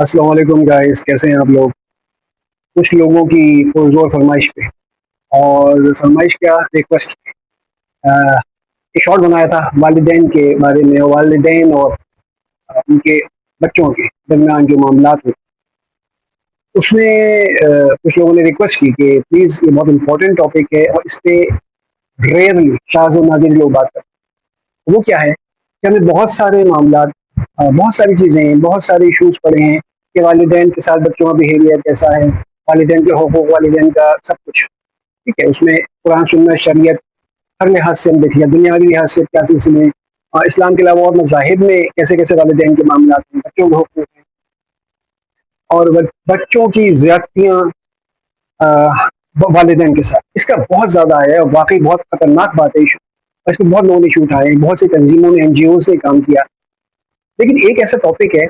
अस्सलाम वालेकुम गाइस, कैसे हैं आप लोग। कुछ लोगों की पुरजोर फरमाइश पे और फरमाइश क्या, रिक्वेस्ट एक शॉर्ट बनाया था वालिदैन के बारे में, वालिदैन और उनके बच्चों के दरमियान जो मामलात हुए उसमें कुछ लोगों ने रिक्वेस्ट की कि प्लीज़ ये बहुत इंपॉर्टेंट टॉपिक है और इस पे रेयरली शाज़ और नादिर लोग बात करते हैं। वो क्या है कि हमें बहुत सारे मामलात, बहुत सारी चीज़ें, बहुत सारे इश्यूज पड़े हैं कि वालिदैन के साथ बच्चों का बिहेवियर कैसा है, वालिदैन के हुकूक, वालिदैन का सब कुछ। ठीक है, उसमें कुरान सुन्नत शरीयत हर लिहाज से हम देख लिया, दुनियावी लिहाज से क्या सिलसिले हैं, इस्लाम के अलावा और मज़ाहिब में कैसे कैसे वालिदैन के मामला हैं, बच्चों के हुकूक हैं और बच्चों की ज़्यादतियाँ वालिदैन के साथ, इसका बहुत ज़्यादा आया है और वाकई बहुत ख़तरनाक बात है इशू। इस पर बहुत लोगों ने इशू उठाए, बहुत सी तंजीमों ने, NGOs ने काम किया। लेकिन एक ऐसा टॉपिक है,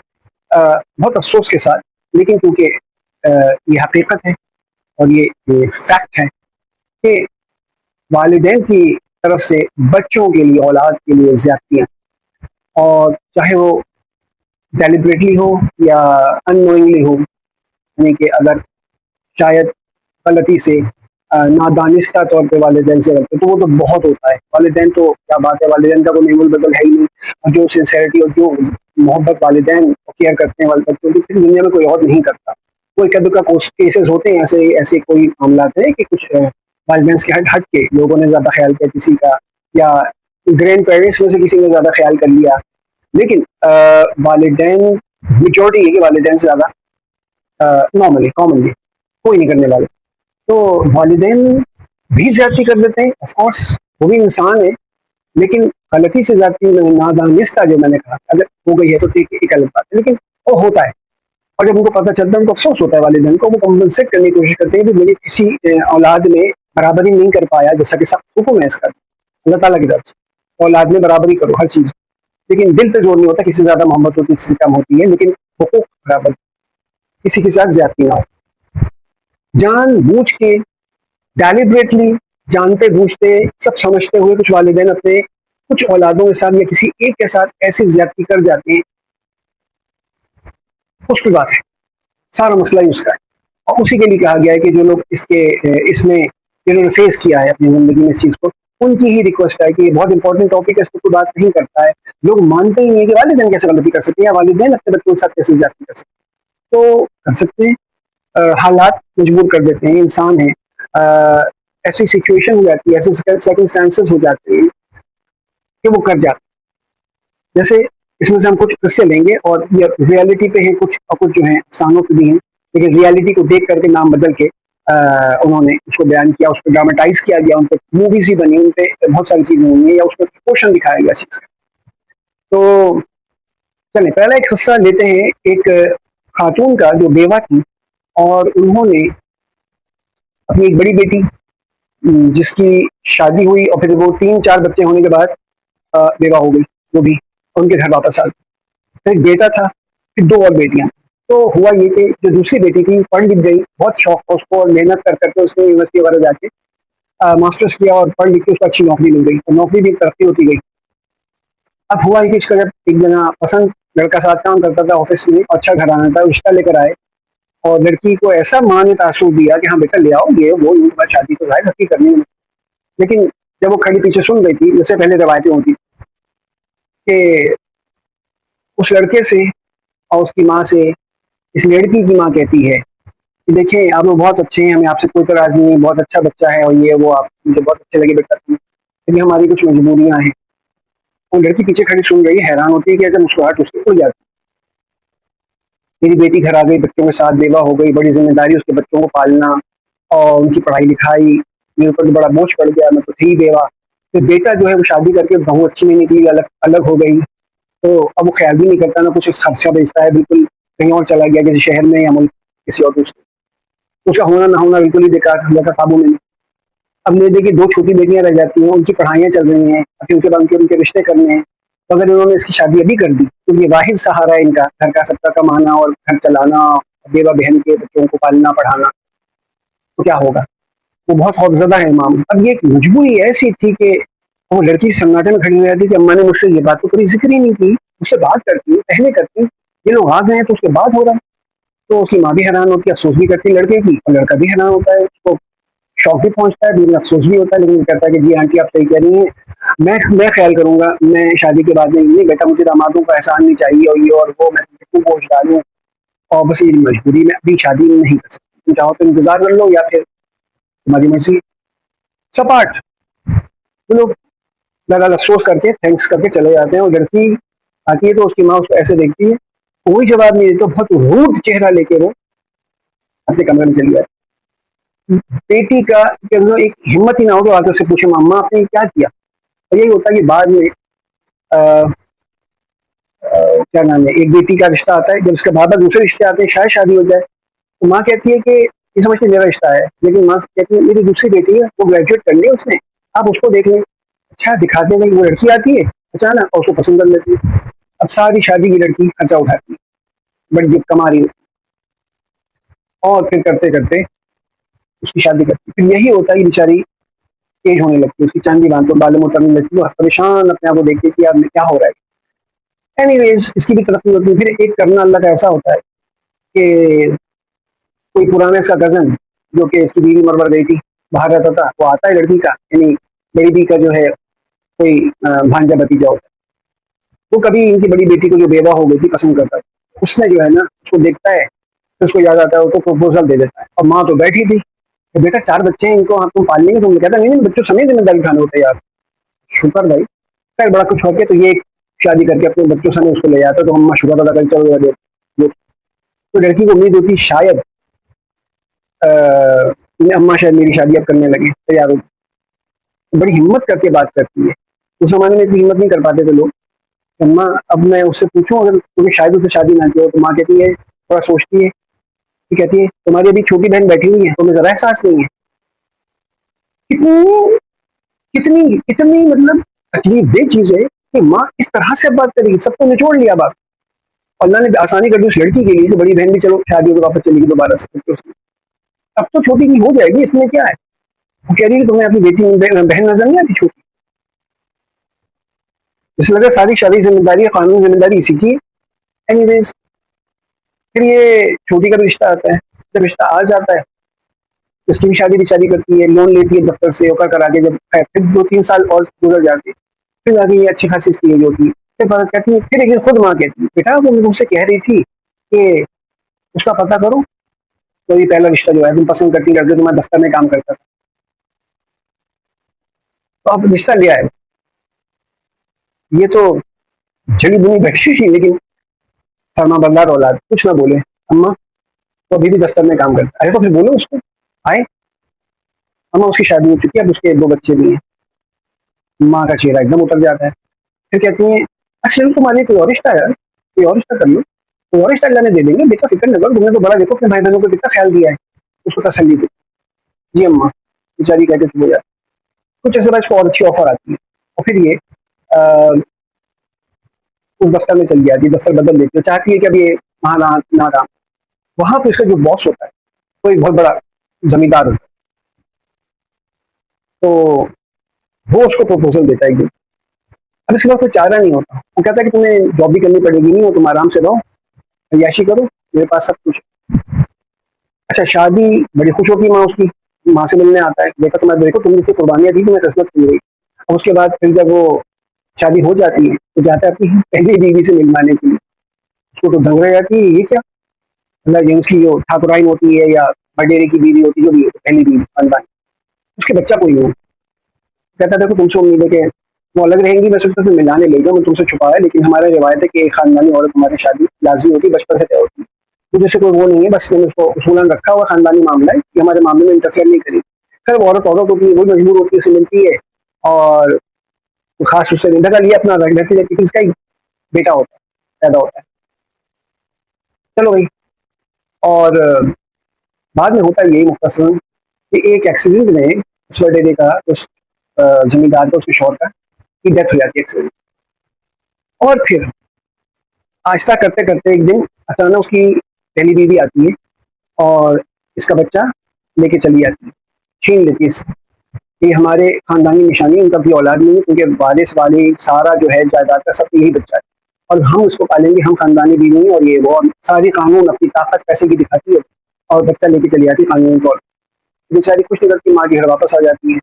बहुत अफसोस के साथ, लेकिन क्योंकि ये हकीकत है और ये फैक्ट है कि वालिदैन की तरफ से बच्चों के लिए, औलाद के लिए ज्यादतियाँ, और चाहे वो डेलिबरेटली हो या अननोइंगली हो, यानी कि अगर शायद गलती से नादानिस्ता तौर पे वालिदैन से करते तो वो तो बहुत होता है। वालिदैन तो क्या बात है, वालिदैन का कोई नेमुल बदल है ही नहीं, और जो सिंसेरिटी और जो मोहब्बत वालिदैन केयर करते हैं वाले बच्चों की, फिर दुनिया में कोई और नहीं करता। कोई कद का केसेस होते हैं, ऐसे ऐसे कोई मामला है कि कुछ वालिदैन के हट के लोगों ने ज़्यादा ख्याल किया किसी का, या ग्रैंड पेरेंट्स में से किसी ने ज़्यादा ख्याल कर लिया। लेकिन वालिदैन, मेजॉरिटी है कि वालिदैन से ज़्यादा नॉर्मली कॉमनली कोई नहीं करने वाले। तो वालिदैन भी ज्यादती कर देते हैं, ऑफ कोर्स वो भी इंसान है, लेकिन गलती से ज्यादती, नादानिस्ता जो मैंने कहा, अगर हो गई है तो ठीक है, एक अलग बात है, लेकिन वो होता है। और जब उनको पता चलता है, उनको अफसोस होता है वालिदैन को, वो कम्पनसेट करने की कोशिश करते हैं कि मेरी किसी औलाद में बराबरी नहीं कर पाया, जैसा कि सख्त हुक्म है इसका अल्लाह ताला की तरफ से, औलाद में बराबरी करो हर चीज़। लेकिन दिल पे जोर नहीं होता, किसी से ज़्यादा मोहब्बत होती है, किसी से कम होती है, लेकिन हुकूक बराबर, किसी के साथ ज्यादती ना हो। जान बूझ के, डेलिबरेटली, जानते बूझते, सब समझते हुए कुछ वालिदैन अपने कुछ औलादों के साथ या किसी एक के साथ ऐसी ज्यादती कर जाते हैं, उसकी बात है, सारा मसला ही उसका है। और उसी के लिए कहा गया है कि जो लोग इसमें जिन्होंने फेस किया है अपनी ज़िंदगी में इस चीज़ को, उनकी ही रिक्वेस्ट है कि ये बहुत इंपॉर्टेंट टॉपिक है, इस पर कोई बात नहीं करता है। लोग मानते ही नहीं कि वालिदैन कैसे गलती कर सकते हैं या वालिदैन अपने बच्चों के साथ कैसे ज्यादती कर सकते हैं। तो कर सकते हैं, हालात मजबूर कर देते हैं, इंसान है, ऐसी सिचुएशन हो जाती है, ऐसे सर्कमस्टांसेस हो जाते हैं कि वो कर जाते हैं। जैसे इसमें से हम कुछ किस्से लेंगे और ये रियलिटी पे है कुछ, और कुछ जो है अफसानों पे भी हैं, लेकिन रियलिटी को देख करके नाम बदल के उन्होंने उसको बयान किया, उस पर ड्रामेटाइज किया गया, उन पर मूवीज भी बनी, उन पर बहुत सारी चीज़ें हुई हैं, या उस पर पोषण दिखाया गया चीज़ का। तो चलिए पहला एक हिस्सा लेते हैं, एक खातून का जो बेवा थी, और उन्होंने अपनी एक बड़ी बेटी, जिसकी शादी हुई और फिर वो 3-4 बच्चे होने के बाद बेवा हो गई, वो भी उनके घर वापस आ गई। फिर एक बेटा था, फिर 2 और बेटियां। तो हुआ ये कि जो दूसरी बेटी थी पढ़ लिख गई, बहुत शौक था उसको, और मेहनत कर करके उसने यूनिवर्सिटी वगैरह जाके मास्टर्स किया और पढ़ लिख के उसको अच्छी नौकरी मिल गई, और नौकरी भी तरक्की होती गई। अब हुआ कि इसका जब एक जना पसंद लड़का साथ काम करता था ऑफिस में, अच्छा घर आना था, रिश्ता लेकर आए, और लड़की को ऐसा माँ ने तासुर दिया कि हाँ बेटा ले आओ, ये वो शादी तो जाए सबकी करनी है। लेकिन जब वो खड़ी पीछे सुन रही थी, उससे पहले रवायतें होती कि उस लड़के से और उसकी माँ से, इस लड़की की माँ कहती है कि देखें आप लोग बहुत अच्छे हैं, हमें आपसे कोई तराज नहीं है, बहुत अच्छा बच्चा है, और ये वो, आप मुझे बहुत अच्छे लगे बेटा तुम, लेकिन हमारी कुछ मजबूरियाँ हैं। वो लड़की पीछे खड़ी सुन रही है, हैरान होती है कि ऐसा मुस्कुराहट उसकी उड़ जाती। मेरी बेटी घर आ गई, बच्चों के साथ बेवा हो गई, बड़ी जिम्मेदारी उसके बच्चों को पालना और उनकी पढ़ाई लिखाई, मेरे ऊपर तो बड़ा बोझ पड़ गया, मैं तो थी बेवा। फिर बेटा जो है वो शादी करके बहू अच्छी नहीं निकली, अलग अलग हो गई, तो अब वो ख्याल भी नहीं करता, ना कुछ खर्चा भेजता है, बिल्कुल कहीं और चला गया, किसी शहर में या मुल्क किसी और दूसरे। उसका होना ना होना बिल्कुल ही बेकार, अल्लाह का काबू में नहीं। अब ले देखिए 2 छोटी बेटियां रह जाती हैं, उनकी पढ़ाइयाँ चल रही हैं, अभी उनके बाद उनके रिश्ते करने हैं। तो अगर इन्होंने इसकी शादी अभी कर दी तो ये वाहिद सहारा है इनका, घर का सबका कमाना और घर चलाना, बेवा बहन के बच्चों को पालना पढ़ाना, तो क्या होगा। वो बहुत खौफजदा है इमाम। अब ये एक मजबूरी ऐसी थी कि वो लड़की सन्नाटे में खड़ी हो जाती कि अम्मा ने मुझसे ये बात तो कभी जिक्र ही नहीं की, मुझसे बात करती पहले करती, ये लोग आ गए हैं तो उसके बाद हो रहा है। तो उसकी माँ भी हैरान होती है, अफसोस भी करती है लड़के की, और लड़का भी हैरान होता है, उसको शौक भी पहुंचता है, लेकिन अफसोस भी होता है, लेकिन वो कहता है कि जी आंटी आप सही कह रही हैं, मैं ख्याल करूंगा, मैं शादी के बाद में नहीं बेटा, मुझे दामादों का एहसान नहीं चाहिए, और ये और वो, मैं तुमको गोश्त डालूं, और बस ये मजबूरी में अभी शादी नहीं कर सकती, तुम चाहो तो इंतजार कर लो या फिर तुम्हारी मर्जी। सपाट वो लोग लगातार अफसोस करके थैंक्स करके चले जाते हैं, और लड़की आती है तो उसकी माँ उसको ऐसे देखती है, कोई जवाब नहीं देती, तो बहुत रूड चेहरा लेके वो अपने कमरे में चली जाती है। बेटी का के अंदर एक हिम्मत ही ना हो तो आके उससे पूछे मम्मा आपने क्या किया। और यही होता है कि बाद में क्या नाम है, एक बेटी का रिश्ता आता है, जब उसके बाद दूसरे रिश्ते आते हैं, शायद शादी हो जाए, तो माँ कहती है कि ये समझते मेरा रिश्ता है, लेकिन माँ कहती है मेरी दूसरी बेटी है, वो ग्रेजुएट कर लिया उसने, आप उसको देख लें। अच्छा दिखाते हैं वो लड़की आती है अचानक और उसको पसंद कर लेती है। अब सारी शादी की लड़की खर्चा उठाती है, बड़ी जब कमा रही है, और फिर करते करते उसकी शादी करती है। फिर यही होता है कि बेचारी एज होने लगती है, उसकी चांदी बालों में उतरने लगती है, वो परेशान अपने आप को देखती है कि यार क्या हो रहा है। एनीवेज इसकी भी तरक्की होती है। फिर एक करना अल्लाह का ऐसा होता है कि कोई पुराने इसका कजन जो कि इसकी बीवी मर गई थी, बाहर रहता था, वो आता है लड़की का, यानी बड़ी दी का जो है कोई भांजा भतीजा होता है, वो कभी इनकी बड़ी बेटी को जो बेवा हो गई थी पसंद करता था, उसने जो है ना उसको देखता है, तो उसको याद आता है, उसको प्रपोजल दे देता है। और माँ तो बैठी थी कि बेटा 4 बच्चे हैं, इनको आप तुम पाल लेंगे, तुम कहता नहीं नहीं बच्चों समेत जिम्मेदारी उठाने होते यार। शुक्र भाई, खैर बड़ा कुछ हो गया, तो ये शादी करके अपने बच्चों समेत उसको ले जाता, तो अम्मा शुक्र अदा कर चलो। तो लड़की को उम्मीद होती शायद अम्मा शायद मेरी शादी अब करने लगे, तैयार हो, बड़ी हिम्मत करके बात करती है। उस जमाने में इतनी हिम्मत नहीं कर पाते थे लोग। अम्मा अब मैं उससे पूछूं अगर तुम्हें शायद उससे शादी ना की हो, तो माँ कहती है, थोड़ा सोचती है, कि कहती है तुम्हारी अभी छोटी बहन बैठी हुई है, तुम्हें जरा एहसास नहीं है। कितनी कितनी कितनी मतलब तकलीफ दे चीज है कि माँ इस तरह से बात करेगी, सबको निचोड़ लिया बात। अल्लाह ने आसानी कर दी उस लड़की के लिए कि बड़ी बहन भी चलो शादी होकर वापस चलेगी दोबारा से, अब तो छोटी की हो जाएगी, इसमें क्या है। वो कह रही है तुम्हें अपनी बेटी बहन नजर नहीं आती छोटी। इसलिए लगा सारी शादी जिम्मेदारी कानूनी जिम्मेदारी इसी की। एनीवेज फिर ये छोटी का भी रिश्ता आता है, जब रिश्ता आ जाता है तो उसकी भी शादी बेचारी करती है, लोन लेती है दफ्तर से होकर करा के, जब फिर 2-3 साल और गुजर जाते, फिर जाके ये अच्छी खासी इसकी एज होती है, फिर पता कहती है, फिर एक दिन खुद माँ कहती है बेटा वो मुझसे कह रही थी कि उसका पता करो, तो ये पहला रिश्ता जो है तुम पसंद करती लड़के, तो मैं दफ्तर में काम करता था, तो अब रिश्ता लिया है। ये तो जड़ी बुनी बैठी थी, लेकिन फरमा बरदार औलाद कुछ ना बोले। अम्मा तो अभी भी दफ्तर में काम करता है, अरे तो फिर बोलो उसको आए। अम्मा उसकी शादी हो चुकी है, अब उसके 2 बच्चे भी हैं। माँ का चेहरा एकदम उतर जाता है, फिर कहती है अच्छा चलो तुम्हारे लिए कोई और रिश्ता है, कोई और रिश्ता कर लो, कोई और रिश्ता अल्लाह ने दे देंगे, बेटा फिक्र न करो, तुमने तो बड़ा देखो अपने भाई बहनों को कितना ख्याल दिया है, उसको तसल्ली दी। जी अम्मा, बेचारी कहते चुप हो जाती। कुछ ऐसे बाद और अच्छी ऑफर आती है, और फिर ये उस दफ्तर में चली जाती है, दफ्तर बदल देती है, चाहती है कि अब ये वहाँ ना रहा। वहां पे उसका जो बॉस होता है वो एक बहुत बड़ा जमींदार होता है, तो वो उसको प्रपोजल देता है एक दिन। अब इसके बाद कोई चारा नहीं होता, वो कहता है कि तुम्हें जॉब भी करनी पड़ेगी, नहीं हो तुम आराम से रहो, अय्याशी करो, मेरे पास सब कुछ। अच्छा शादी बड़ी खुश होती है माँ उसकी, माँ से मिलने आता है, बेटा तुम्हारे देखो तुमने इतनी कुर्बानियां दी, तुम्हें किस्मत मिल गई। और उसके बाद फिर जब वो शादी हो जाती है तो जाता है अपनी पहली बीवी से मिलवाने के लिए, उसको तो दंग रह जाती है, ये क्या मतलब ये उसकी जो ठाकुराइन होती है या बडेरे की बीवी होती है, जो भी होती है पहली बीवी खानदान, उसके बच्चा कोई नहीं। कहता देखो तुमसे उम्मीद है कि वो अलग रहेंगी, मैं सोचता था मिलाने ले जाऊँ, मैं तुमसे छुपाया, लेकिन हमारा रिवायत है कि एक खानदानी औरत हमारी शादी लाजमी होती है, बचपन से तय होती है, तो जैसे कोई वो नहीं है, बस मैंने उसको उसूलन रखा हुआ खानदानी मामला है कि हमारे मामले में इंटरफेयर नहीं करेगी। खैर वो औरत होती है, वो मजबूर होती है, उसे मिलती है, और खास उससे निंदा कर लिया अपना रहती रहती है, इसका ही बेटा होता है, पैदा होता है। चलो भाई, और बाद में होता है यही मुख्तसरन कि एक एक्सीडेंट में उस बडेरे का, उस जमींदार का, उसके शौहर का की डेथ हो जाती है एक्सीडेंट। और फिर आहिस्ता करते करते एक दिन अचानक उसकी पहली बीवी आती है और इसका बच्चा लेके चली जाती है, छीन लेती है इससे। ये हमारे खानदानी निशानी, इनका भी औलाद नहीं है, क्योंकि वारिस वाली सारा जो है जायदाद का सब यही बच्चा है, और हम उसको पालेंगे, हम खानदानी बीवी और ये वो, और सारी कानून अपनी ताकत पैसे की दिखाती है और बच्चा लेके चली जाती है कानून को। बेचारी कुछ नहीं करती, माँ के घर वापस आ जाती है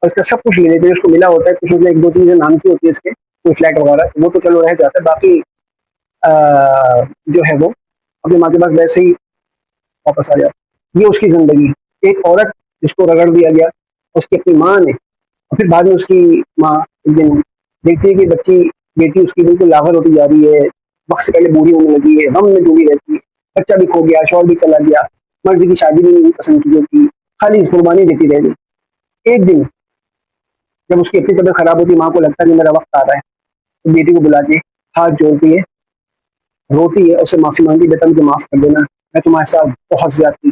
और इसका सब कुछ ले लेते हैं, उसको मिला होता है कुछ, उसने एक दो चीजें नाम की होती है इसके, कोई फ्लैट वगैरह, वो तो चलो रह जाता है, बाकी जो है वो अपनी माँ के पास वैसे ही वापस आ जाता। ये उसकी जिंदगी। एक औरत जिसको रगड़ दिया गया, उसकी अपनी माँ ने, और फिर बाद में उसकी माँ एक दिन देखती है कि बच्ची बेटी उसकी बिल्कुल लागर होती जा रही है, वक्त से पहले बूढ़ी होने लगी है, गम में डूबी रहती है, बच्चा भी खो गया, शौहर भी चला गया, मर्जी की शादी भी नहीं पसंद की होती, खाली कुर्बानी देती रह गई। एक दिन जब उसकी अपनी तबीयत खराब होती, माँ को लगता है कि मेरा वक्त आ रहा है, तो बेटी को बुला के हाथ जोड़ती है, रोती है, उसे माफी मांगती, बेटा मुझे माफ कर देना, मैं तुम्हारे साथ बहुत ज्यादा,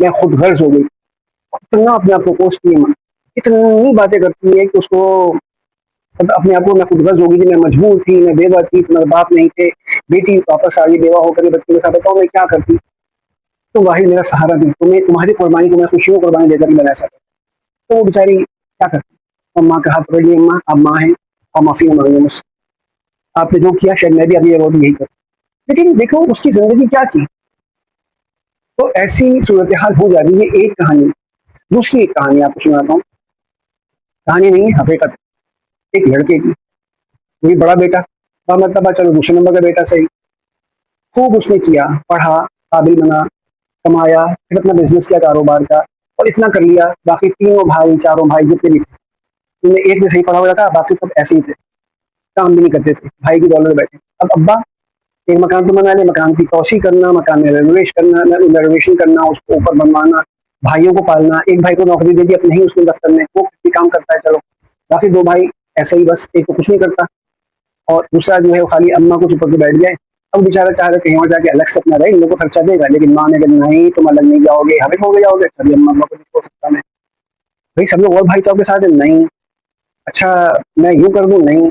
मैं खुद गर्ज हो गई। इतना अपने आप को कोसती है माँ, इतनी बातें करती है कि उसको मतलब अपने आप को, मैं खुद गर्ज होगी कि मैं मजबूर थी, मैं बेवा थी, तुम्हारे बाप नहीं थे, बेटी वापस आ गई बेवा होकर के बच्चे के साथ, बताओ मैं क्या करती। तो वही मेरा सहारा दी, तुम्हें तुम्हारी कुर्बानी को मैं खुशियों कुर्बानी देकर बना सकता। तो वो बेचारी क्या करती, अम्मा का हाथ पकड़ लिया, अम्मा आप माँ हैं और माफी मांगे मुझसे, आपने जो किया शायद मैं भी अभी रोज यही करूँ। लेकिन देखो उसकी जिंदगी क्या थी। तो ऐसी सूरत हाल हो जाती है। एक कहानी, दूसरी एक कहानी आपको सुनाता हूँ, कहानी नहीं है हकीकत, एक लड़के की, वही बड़ा बेटा, मतलब चलो दूसरे नंबर का बेटा सही, खूब उसने किया, पढ़ा, काबिल बना, कमाया, फिर अपना बिजनेस किया कारोबार का, और इतना कर लिया, बाकी तीनों भाई चारों भाई जितने भी थे, उनमें एक भी सही पढ़ा हुआ था, बाकी सब ऐसे ही थे, काम भी नहीं करते थे, भाई की दौलत में बैठे। अब अब्बा एक मकान तो बना ले, मकान की तोसी करना, मकान में रेनोवेशन करना, उसको ऊपर बनवाना, भाइयों को पालना, एक भाई को नौकरी दे दी अपने ही उसने दफ्तर में, वो भी काम करता है चलो, बाकी दो भाई ऐसे ही बस, एक तो कुछ नहीं करता और दूसरा जो है वो खाली अम्मा को चुपक के बैठ गया है। अब बेचारा चाह रहा कहीं और जाके अलग से अपना रहे, इन लोगों को खर्चा देगा, लेकिन माँ ने कहा नहीं तुम अलग नहीं जाओगे, हमें हो गए जाओगे, तभी अम्मा को नहीं हो सकता मैं, भाई सब लोग और भाई तो आपके साथ है नहीं, अच्छा मैं यूँ कर दूँ नहीं,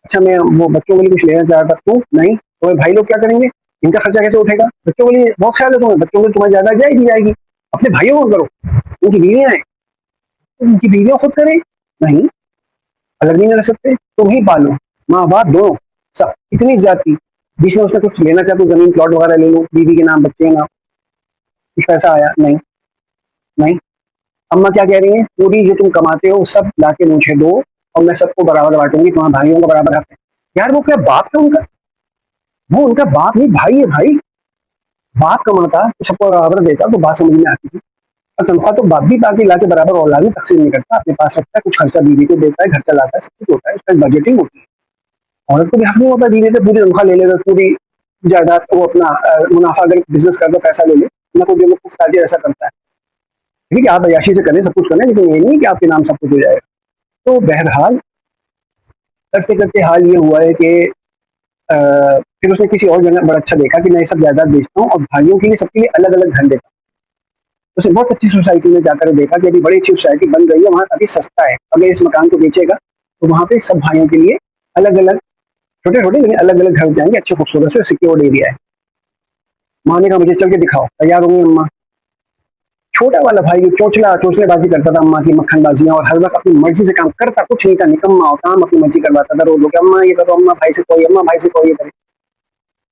अच्छा मैं वो बच्चों के लिए कुछ लेना चाहता तू नहीं, तो भाई लोग क्या करेंगे, इनका खर्चा कैसे उठेगा, बच्चों के लिए बहुत ख्याल है तुम्हें, बच्चों के लिए तुम्हारी ज्यादा जाएगी जाएगी, अपने भाइयों को करो, उनकी बीवियां हैं उनकी बीवियां खुद करें, नहीं अलग नहीं रह सकते, तुम ही पालो, माँ बाप दोनों, सब इतनी ज्यादा। बीच में उसने कुछ लेना चाहते जमीन प्लॉट वगैरह ले लो, बीवी के नाम बच्चे के नाम, कुछ पैसा आया नहीं, नहीं, अम्मा क्या कह रही है, पूरी जो तुम कमाते हो सब लाके मुझे दो और मैं सबको बराबर बांटूंगी, तुम्हारे भाइयों को बराबर हक है। यार वो क्या बाप है उनका, वो उनका बाप नहीं भाई है भाई, बाप कमाता तो सबको बराबर देता तो बात समझ में आती थी। और तनख्वाह तो बाप भी बाकी लाके बराबर औलाद में तकसीम नहीं करता, अपने पास रखता है, कुछ खर्चा बीवी को देता है, घर चलाता है, सब कुछ होता है, उसका बजटिंग होती है। औरत को भी हक नहीं होता बीवी पे पूरी तनख्वाह ले लेगा, पूरी जायदाद, वो अपना मुनाफा अगर बिजनेस करता पैसा ले ले, ना कोई बेवकूफ ताजिर ऐसा करता है। ठीक है आप अयाशी से करें, सब कुछ करें, लेकिन ये नहीं कि आपके नाम सब कुछ हो जाएगा। तो बहरहाल करते करते हाल ये हुआ है कि फिर उसने किसी और जगह बड़ा अच्छा देखा कि मैं ये सब जायदाद बेचता हूँ और भाइयों के लिए सबके लिए अलग अलग घर देता हूँ। उसने बहुत अच्छी सोसाइटी में जाकर देखा कि अभी बड़ी अच्छी सोसाइटी बन रही है, वहाँ काफी सस्ता है, अगर इस मकान को बेचेगा तो वहाँ पे सब भाइयों के लिए अलग अलग, छोटे छोटे लेकिन अलग अलग घर जाएंगे, अच्छे खूबसूरत से, सिक्योर्ड एरिया है। माँ ने कहा मुझे चल के दिखाओ, तैयार होंगी अम्मा। छोटा वाला भाई जो चोचला चोचलेबाजी करता था, अम्मा की मक्खनबाजियां, और हर वक्त अपनी मर्जी से काम करता कुछ नहीं था, निकम्मा और काम अपनी मर्जी करवाता था, रोज अम्मा ये करो, अम्मा भाई से कोई, अम्मा भाई से कोई ये करे।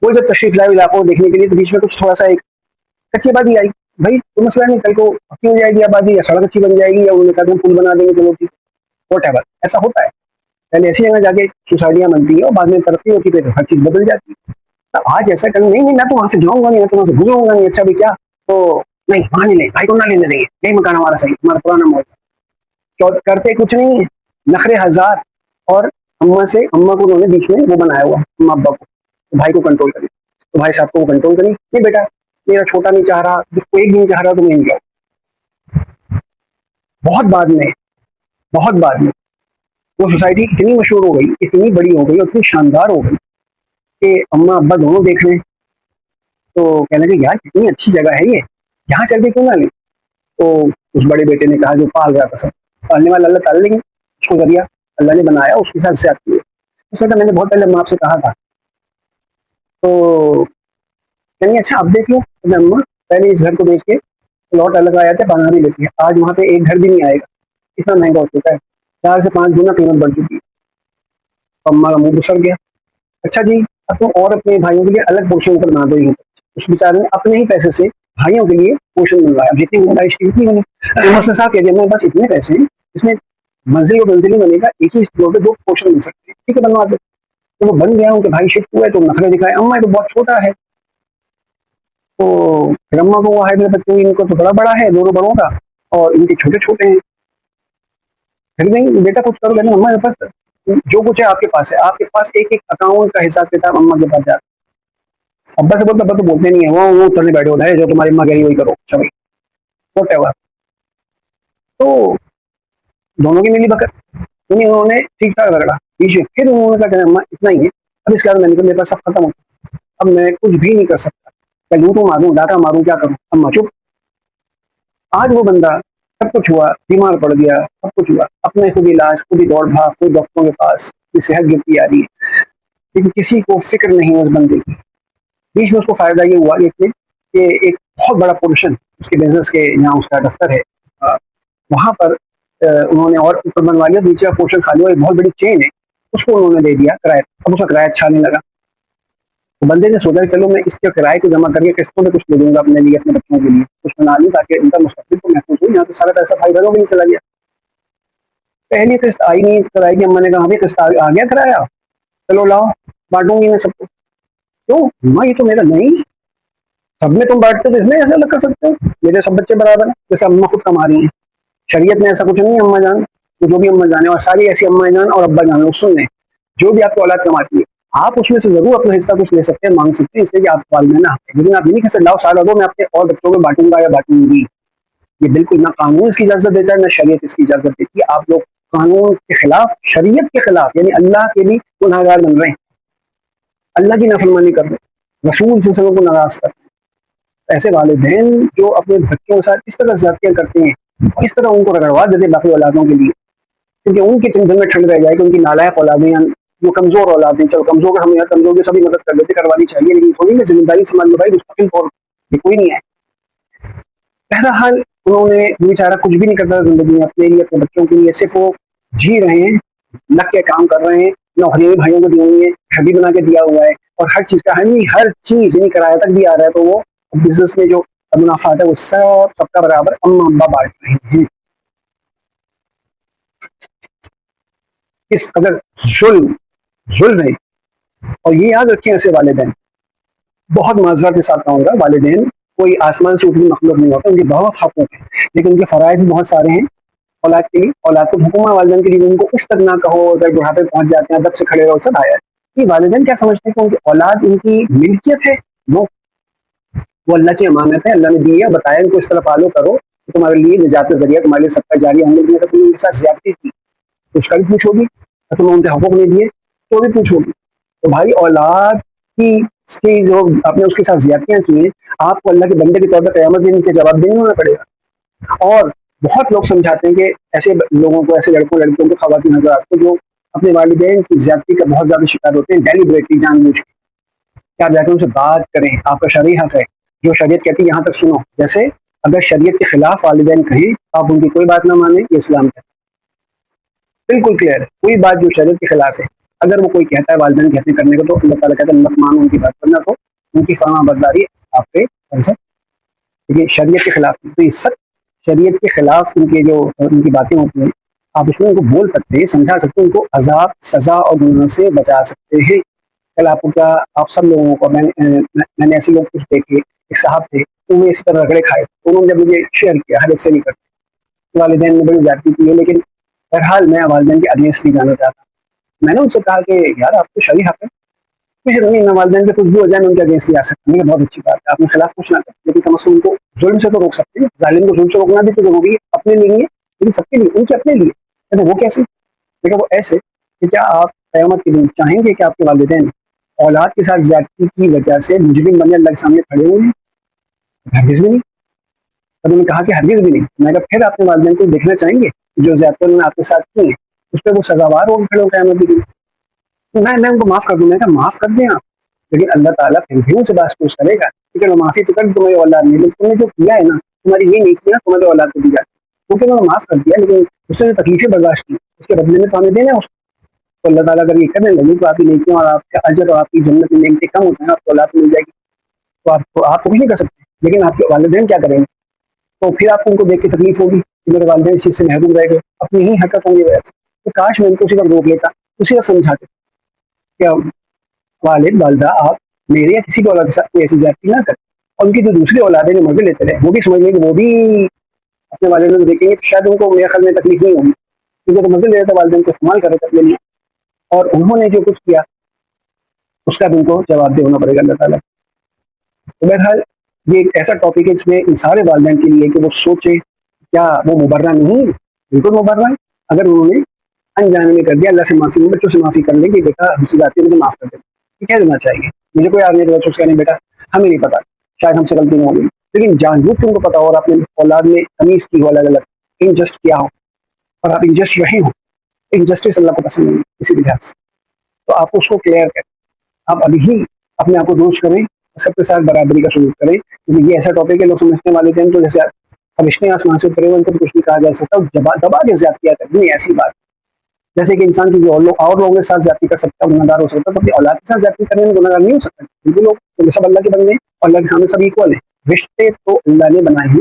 वो जब तशरीफ लाए इलाकों देखने के लिए, तो बीच में कुछ थोड़ा सा एक कच्ची आबादी आई, भाई तो मसला नहीं, कल को पक्की हो जाएगी आबादी, या सड़क अच्छी बन जाएगी, या उन्होंने कहा पुल बना देंगे, चलो ठीक, वॉट एवर, ऐसा होता है। पहले ऐसी जगह जाके सोसाइटियां बनती है और बाद में तरक्की होती है, हर चीज बदल जाती है। तो आज ऐसा करना नहीं, मैं तो वहां से जाऊंगा नहीं, मैं तो वहां से गुजरूंगा नहीं, अच्छा भी क्या, तो नहीं वहां नहीं ले, भाई को ना लेने देंगे, यही मकान हमारा सही, हमारा पुराना मॉडल। करते कुछ नहीं, नखरे हजार, और अम्मा को उन्होंने बीच में वो बनाया हुआ है, अम्मा अब्बा को, तो भाई को कंट्रोल करें, तो भाई साहब को वो कंट्रोल करें, नहीं बेटा मेरा छोटा नहीं चाह रहा, जो एक भी नहीं चाह रहा तो मैं नहीं जाऊँ। बहुत बाद में, बहुत बाद में वो सोसाइटी इतनी मशहूर हो गई, इतनी बड़ी हो गई, इतनी शानदार हो गई कि अम्मा अब्बा दोनों देख रहे हैं, तो कहने लगे यार कितनी अच्छी जगह है ये, यहाँ चल के क्यों ना ले। तो उस बड़े बेटे ने कहा जो पाल रहा था, सब पालने वाला अल्लाह ताला, लेकिन उसको जरिया अल्लाह ने बनाया, उसके साथ ज्यादती है। उसने कहा मैंने बहुत पहले अम्मा आपसे कहा था, तो कहनी अच्छा आप देख लो, तो अम्मा पहले इस घर को बेच के प्लॉट अलग आया था, बना भी लेती है, आज वहाँ पे एक घर भी नहीं आएगा, इतना महंगा हो चुका है, 4 से 5 गुना कीमत बढ़ चुकी है। तो अम्मा का मुंह उछड़ गया, अच्छा जी अब तुम और अपने भाइयों के लिए अलग पोर्शन ऊपर बना दो। उस बेचारे ने अपने ही पैसे से भाइयों के लिए पोर्शन बनवाया। जितनी गुंजाइश की उतनी बनी। उसने साफ कह दिया मेरे पास इतने पैसे हैं, इसमें मंजिल और मंजिल ही बनेगा, एक ही फ्लोर पे 2 पोर्शन बन सकते हैं, ठीक है बनवा दो। तो वो बन गया, उनके भाई शिफ्ट हुए तो नखरे दिखाए, अम्मा ये तो बहुत छोटा है। तो फिर अम्मा को हुआ है मेरे बच्चों, इनको तो बड़ा बड़ा है, दोनों बड़ों का, और इनके छोटे छोटे हैं। फिर नहीं बेटा कुछ करो, कहते अम्मा मेरे पास जो कुछ है आपके पास है, आपके पास एक एक अकाउंट का हिसाब किताब अम्मा के पास जाता। अब्बा से बोलता, अब्बा तो बोलते नहीं है, वो उतरने बैठे होता है, जो तुम्हारी अम्मा कह रही वही करो, चलो वोट है। तो दोनों की मिली भगत, उन्होंने ठीक ठाक रगड़ा बीच में। फिर उन्होंने कहा अम्मा इतना ही है, अब इसके बाद मैंने कहा मेरे पास सब खत्म हो, अब मैं कुछ भी नहीं कर सकता, क्या लूटू मारूं डाका मारूं क्या करूं। अम्मा चुप। आज वो बंदा सब कुछ हुआ, बीमार पड़ गया, सब कुछ हुआ, अपने खुद इलाज, खुद ही दौड़ भाग, खुद डॉक्टरों के पास, सेहत गिरती आ रही है, लेकिन किसी को फिक्र नहीं है उस बंदे की। बीच में उसको फायदा ये हुआ कि एक बहुत बड़ा पोर्शन उसके बिजनेस के, यहाँ उसका दफ्तर है वहां पर उन्होंने और ऊपर बनवा लिया, नीचे का पोर्शन खाली हुआ, एक बहुत बड़ी चेन है, उसको उन्होंने दे दिया किराए। अब उसका किराया अच्छा नहीं लगा, तो बंदे ने सोचा कि चलो मैं इसके किराए को जमा करके किस्तों में कुछ ले दूंगा अपने लिए, अपने बच्चों के लिए कुछ बना लूँ, ताकि उनका मुस्तकबिल तो महफूज हो। यहाँ तो सारा पैसा भाई बहनों में नहीं चला गया। पहली किस्त आई नहीं किराए की, अम्मा ने कहा अभी किस्त आ गया किराया, चलो लाओ बांटूंगी मैं सबको। क्यों अम्मा ये तो मेरा नहीं, सब में तुम बांटते हो, तो इसमें ऐसा अलग कर सकते हो, मेरे सब बच्चे बराबर हैं, जैसे अम्मा खुद कमा रही है। शरीयत में ऐसा कुछ नहीं है अम्मा जान, तो जो भी अम्मा जाने, और सारी ऐसी अम्मा जान और अब्बा जान लोग सुन लें, जो भी आपकी औलाद कमाती है आप उसमें से जरूर अपना हिस्सा कुछ ले सकते हैं, मांग सकते हैं, इसलिए कि आप वालिदैन हैं, लेकिन आप ये नहीं कह सकते लाओ सारा दो मैं अपने और बच्चों में बांटूंगा या बांटूंगी। ये बिल्कुल ना कानून इसकी इजाजत देता है, ना शरीयत इसकी इजाजत देती है। आप लोग कानून के खिलाफ, शरीयत के खिलाफ, यानी अल्लाह के भी गुनहगार बन रहे हैं, अल्लाह की नाफरमानी कर रहे हैं, रसूल से को नाराज कर रहे हैं। ऐसे वालिदैन जो अपने बच्चों के साथ इस तरह ज्यादतियां करते हैं, इस तरह उनको रगड़वा देते बाकी औलादों के लिए, क्योंकि उनकी टेंशन में ठंड रह जाएगी, उनकी नालायक औलादें, जो कमजोर औलादें, चलो कमजोर का हम यहाँ कमजोर की सभी मदद कर देते, करवानी चाहिए, लेकिन थोड़ी ना जिम्मेदारी समझ लो भाई, मुस्तकिल तौर ये कोई नहीं है। बहरहाल उन्होंने बेचारा कुछ भी नहीं करता जिंदगी में अपने लिए, अपने बच्चों के लिए, सिर्फ वो जी रहे हैं, लग के काम कर रहे हैं, नौकरियां भी भाइयों को दी हुई है, घर भी बना के दिया हुआ है, और हर चीज का हर चीज यानी किराया तक भी आ रहा है, तो वो बिजनेस में जो मुनाफा आता है वो सब सबका बराबर अम्मा अब्बा बांट रहे हैं। इस कदर जुल्म जुल्म है। और ये याद रखें ऐसे वालिदैन, बहुत माजरत के साथ कहूँगा, वालिदैन कोई आसमान से उतनी मखलूक नहीं होता, उनके बहुत हकूक हैं, लेकिन उनके फ़राइज़ भी बहुत सारे हैं औलाद के लिए। औलाद को हुक्म वालिदैन के लिए, उनको उस तक ना कहो अगर बुढ़ापे पहुंच जाते हैं, दब से खड़े रहो, सब आया है। ये वालिदैन क्या समझते हैं कि उनकी औलाद उनकी मिल्कियत है? नो, वो अल्लाह की अमानत है, अल्लाह ने दी है, बताया इनको इस तरह पालो करो तो तुम्हारे लिए निजात जरिया, तुम्हारे लिए सबका जारी होंगे। तुमने उनके साथ ज्यादती की तो उसका भी पूछोगी, और तुम्हें उनके हकूक नहीं दिए तो भी पूछोगी। तो भाई औलाद की जो आपने उसके साथ ज्यादतियां की हैं, आपको अल्लाह के बंदे के तौर पर क़यामत दिन के जवाब देने होना पड़ेगा। और बहुत लोग समझाते हैं कि ऐसे लोगों को, ऐसे लड़कों लड़कियों को, खवातीन हज़रात को जो अपने वालिदैन की ज्यादती का बहुत ज्यादा शिकार होते हैं, डेलिबरेटली जानबूझ के, क्या आप जाकर उनसे बात करें, आपका शरई हक है, जो शरीयत कहती है यहाँ तक सुनो। जैसे अगर शरीयत के खिलाफ वालिदैन कहें आप उनकी कोई बात ना माने, ये इस्लाम है, बिल्कुल क्लियर है। कोई बात जो शरीयत के खिलाफ है, अगर वो कोई कहता है वालिदैन कहते करने को, तो अल्लाह ताला कहता है मत मानो उनकी बात, करना तो उनकी फरमा बरदारी आप पे कर सकते, लेकिन शरीयत के खिलाफ नहीं। तो ये सब शरीयत के खिलाफ उनके जो उनकी बातें होती हैं, आप उसमें उनको बोल सकते हैं, समझा सकते हैं, उनको अजाब सजा और गुनाह से बचा सकते हैं। कल आपको क्या, आप सब लोगों को, मैंने ऐसे लोग कुछ देखे, एक साहब थे, उन्हें इसी तरह रगड़े खाए, उन्होंने जब मुझे शेयर किया, हर एक से नहीं करते, वालिदैन ने बड़ी ज्यादती की है, लेकिन बहरहाल मैं वालिदैन के अगेंस्ट नहीं जाना चाहता। मैंने उनसे कहा कि यार आप तो शरीय हक है, मुझे नहीं ना वालिदैन के कुछ भी हो जाए मैं उनके अगेंस्ट नहीं आ सकता, मैंने बहुत अच्छी बात है, आपने खिलाफ कुछ ना कर, लेकिन कम से कम उनको जुल्म से तो रोक सकते हैं, जालिम को जुल्म से रोकना भी तो जरूरी है, अपने लिए नहीं है लेकिन सबके लिए, उनके अपने लिए। तो वो कैसे? देखो वो ऐसे कि क्या आप क़यामत के दिन चाहेंगे कि आपके वालिदैन औलाद के साथ ज्यादती की वजह से मुजरिम बने अल्लाह के सामने खड़े हुए हैं? हरगिज़ भी नहीं। तब उन्होंने कहा कि हरगिज़ भी नहीं। मैं कहा फिर अपने वालिदैन को देखना चाहेंगे जो ज्यादती उन्होंने आपके साथ की है, उस पर वो सजावार होकर खड़े हो क़यामत के दिन? मैं उनको माफ कर दूं, मैं कहा माफ कर दें आप, लेकिन अल्लाह ताला फिर भी उनसे बात पूछ करेगा, ठीक है माफी तो कर, तुम्हारी औलाद नहीं, लेकिन तुमने जो किया है ना, तुम्हारी ये नहीं किया, तुम्हारे औलाद को दी जाती, क्योंकि उन्होंने माफ कर दिया, लेकिन उसने जो तकलीफें बर्दाश्त की उसके बदले में तो हमें देना है उसको। तो अल्लाह ताला अगर ये करने लगे तो आपकी नेकियां और आपका अजर और आपकी जन्नत में नेमतें कम होते हैं, आपको औलाद मिल जाएगी, तो आप तो कुछ नहीं कर सकते, लेकिन आपके वालिदैन क्या करेंगे? तो फिर आपको उनको देख के तकलीफ होगी कि मेरे वालिदैन इस चीज़ से महरूम रह गए, अपनी ही हरकतों की वजह से। तो काश मैं उनको उसी वक्त रोक लेता, उसी वक्त समझाते क्या वालिद वालदा आप मेरे या किसी भी औलाद के साथ कोई ऐसी ज्यादती ना करें। और उनकी जो दूसरी औलादें जो मजे लेते रहे वो भी समझ लें कि वो भी अपने वालिदैन को देखेंगे तो शायद उनको मेरे ख्याल में तकलीफ नहीं होगी, क्योंकि तो मजे ले रहे थे, वालिदैन को इस्तेमाल कर रहे थे अपने लिए, और उन्होंने जो कुछ किया उसका भी उनको जवाबदेह होना पड़ेगा अल्लाह ताला। तो बहरहाल ये एक ऐसा टॉपिक है इसमें इन सारे वालिदैन के लिए कि वो सोचे क्या वो मुबर्रा नहीं है? बिल्कुल मुबर्रा है। अगर उन्होंने अनजाने में कर दिया, अल्लाह से माफी, बच्चों से माफी कर लें कि बेटा हमसे जाती है, मुझे माफ कर दे, ये कह देना चाहिए। मुझे कोई आदमी के बच्चों से कहने बेटा हमें नहीं पता, शायद हमसे गलती नहीं होगी, लेकिन जानबूझ के उनको पता हो और आपने औलाद में तमीज की हो, अलग अलग इनजस्ट किया हो और आप इनजस्ट रहे हो, इनजस्टिस अल्लाह को पसंद नहीं किसी भी लिहाज से, तो आप उसको क्लियर करें। आप अभी ही अपने आप को दुरुस्त करें, सबके साथ बराबरी का सलूक करें, क्योंकि ये ऐसा टॉपिक है लोग समझने वाले थे तो जैसे फरिश्ते आसमान से उतरे हुए उनको तो कुछ नहीं कहा जा सकता, दबा दबा के ज्यादतियां करनी नहीं, ऐसी बात। जैसे कि इंसान की जो और लोगों के साथ ज्यादती कर सकता है, गुनाहगार हो सकता है, तो अपनी औलाद के साथ ज्यादती करने में गुनाहगार नहीं हो सकता, क्योंकि लोग तो सब अल्लाह के बंदे और अल्लाह के सामने सब इक्वल है। रिश्ते तो अल्लाह ने बनाए हैं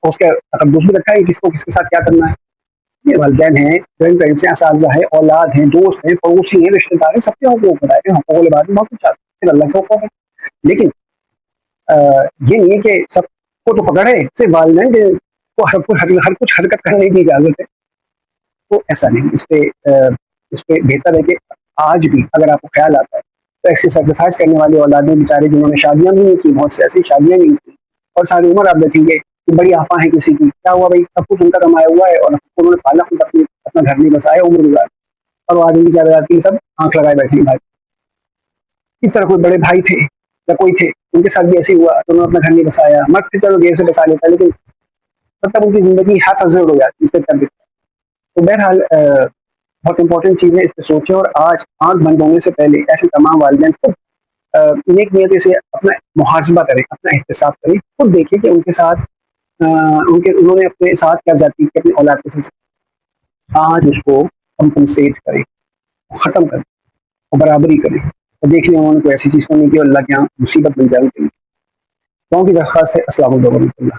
और उसके तकद्दुस भी रखा है किसको किसके साथ क्या करना है। ये वालिदैन हैं, ग्रैंड पेरेंट्स हैं, असातिज़ा है, औलाद हैं, दोस्त हैं, पड़ोसी हैं, रिश्तेदार हैं, सबके हकूक बनाए हैं। हकूक वाले बात में बहुत कुछ आता है, फिर अल्लाह के हुक्म है। लेकिन ये नहीं है कि सबको तो पकड़े, सिर्फ वालिदैन को हर कुछ हरकत करने की इजाजत है, तो ऐसा नहीं। इस पे बेहतर है कि आज भी अगर आपको ख्याल आता है तो ऐसे सेक्रीफाइस करने वाले औलादें बेचारे जिन्होंने शादियां भी नहीं की, बहुत से ऐसी शादियां नहीं की और सारी उम्र आप देखेंगे कि बड़ी आफा है किसी की, क्या हुआ भाई, सब कुछ उनका कमाया हुआ है और उन्होंने पाला खुद अपना घर नहीं बसाया, उम्र गुजार, और आज उनकी जायदाद के लिए सब आंख लगाए बैठे हैं भाई। इस तरह कोई बड़े भाई थे या कोई थे, उनके साथ भी ऐसे हुआ तो उन्होंने अपना घर नहीं बसाया, मर्द थे चलो देर से बसा लेता, लेकिन तब तक उनकी जिंदगी हाफजर हो जाती है कर देता। तो बहरहाल बहुत इंपॉर्टेंट चीज़ है, इस पर सोचें और आज आंख बंद होने से पहले ऐसे तमाम वालिदैन खुद नेक नियत से अपना मुहासबा करें, अपना एहतसाब करें, खुद देखें कि उनके साथ उन्होंने अपने साथ क्या जाती की अपनी औलाद के साथ, आज उसको कंपनसेट करें, ख़त्म करें और बराबरी करें और देख लें उन्होंने कोई ऐसी चीज़ करने की अल्लाह के यहाँ मुसीबत बन जाए। गाँव की दरख्वास्त है। अस्सलाम वालेकुम।